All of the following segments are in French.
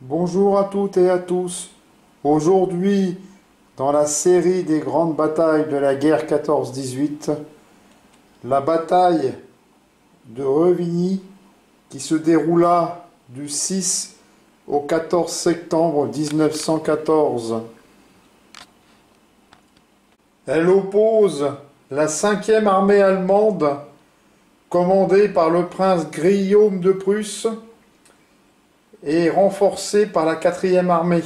Bonjour à toutes et à tous. Aujourd'hui, dans la série des grandes batailles de la guerre 14-18, la bataille de Revigny qui se déroula du 6 au 14 septembre 1914. Elle oppose la 5e armée allemande, commandée par le prince Guillaume de Prusse, et renforcée par la 4e armée.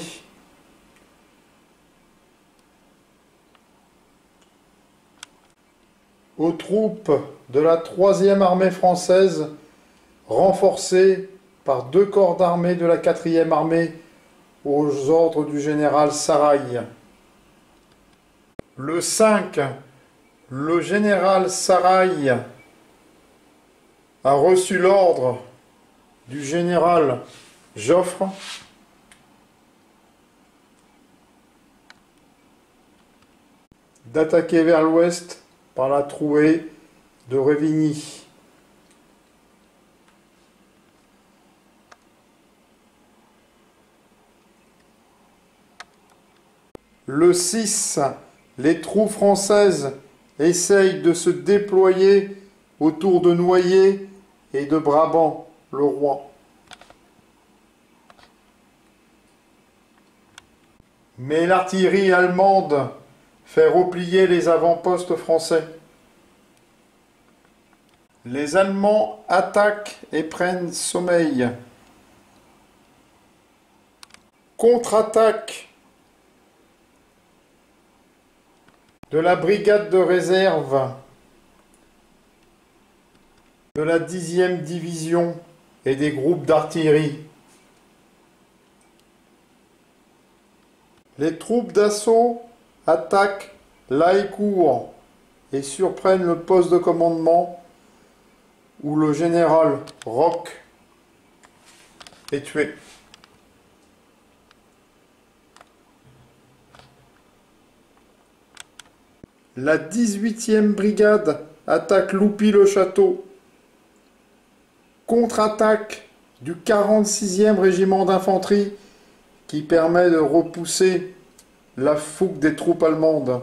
Aux troupes de la 3e armée française, renforcées par 2 corps d'armée de la 4e armée aux ordres du général Saraï. Le 5, le général Saraï a reçu l'ordre du général Joffre d'attaquer vers l'ouest par la trouée de Revigny. Le 6, les troupes françaises essayent de se déployer autour de Noyers et de Brabant-le-Roi. Mais l'artillerie allemande fait replier les avant-postes français. Les Allemands attaquent et prennent Sommeil. Contre-attaque de la brigade de réserve de la 10e division et des groupes d'artillerie. Les troupes d'assaut attaquent Laécourt et surprennent le poste de commandement où le général Roch est tué. La 18e brigade attaque Loupy-le-Château. Contre-attaque du 46e régiment d'infanterie qui permet de repousser la fougue des troupes allemandes.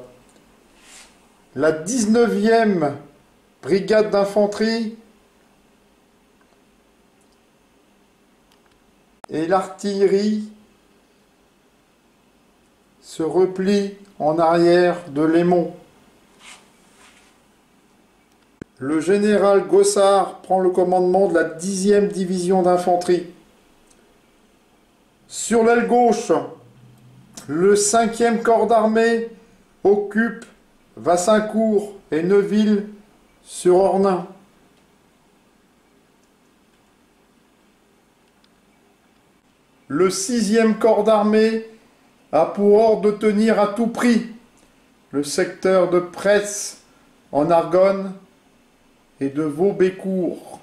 La 19e brigade d'infanterie et l'artillerie se replient en arrière de Lémont. Le général Gossard prend le commandement de la 10e division d'infanterie. Sur l'aile gauche, le 5e corps d'armée occupe Vassincourt et Neuville-sur-Ornain. Le 6e corps d'armée a pour ordre de tenir à tout prix le secteur de Presse en Argonne et de Vauxbécourt.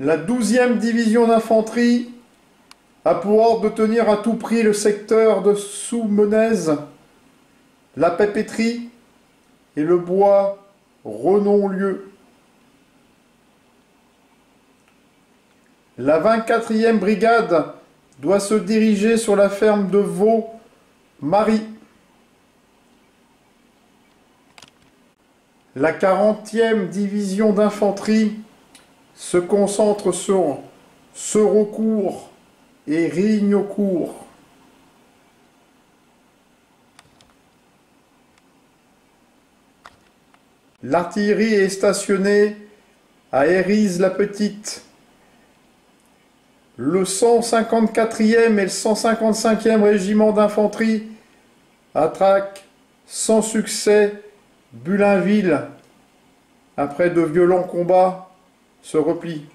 La 12e division d'infanterie a pour ordre de tenir à tout prix le secteur de Soumenez, la Papeterie et le bois Renon-Lieu. La 24e brigade doit se diriger sur la ferme de Vaux-Marie. La 40e division d'infanterie se concentre sur Serocourt et Rignocourt. L'artillerie est stationnée à Hérisses-la-Petite. Le 154e et le 155e régiment d'infanterie attaquent sans succès Bulainville. Après de violents combats, se replient.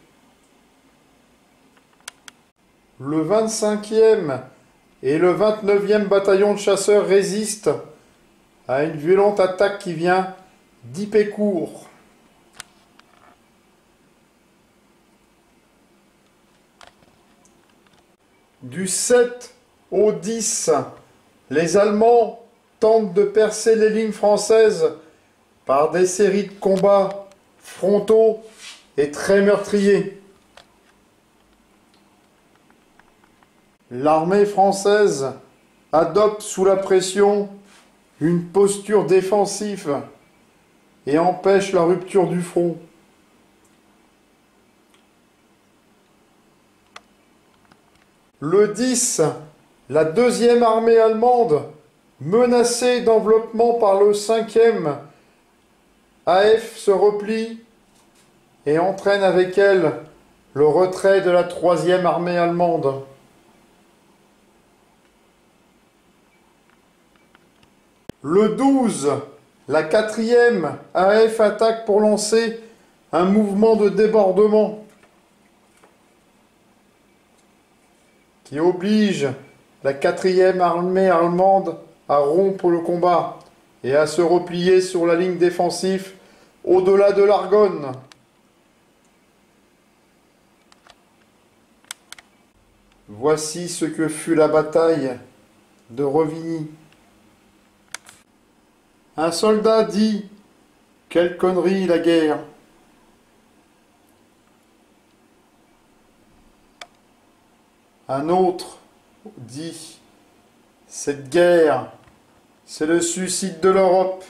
Le 25e et le 29e bataillon de chasseurs résistent à une violente attaque qui vient d'Ipécourt. Du 7 au 10, les Allemands tentent de percer les lignes françaises par des séries de combats frontaux et très meurtriers. L'armée française adopte sous la pression une posture défensive et empêche la rupture du front. Le 10, la deuxième armée allemande, menacée d'enveloppement par le 5e AF, se replie et entraîne avec elle le retrait de la 3e armée allemande. Le 12, la 4e AF attaque pour lancer un mouvement de débordement qui oblige la 4e armée allemande à rompre le combat et à se replier sur la ligne défensive au-delà de l'Argonne. Voici ce que fut la bataille de Revigny. Un soldat dit « Quelle connerie la guerre !» Un autre dit « Cette guerre, c'est le suicide de l'Europe !»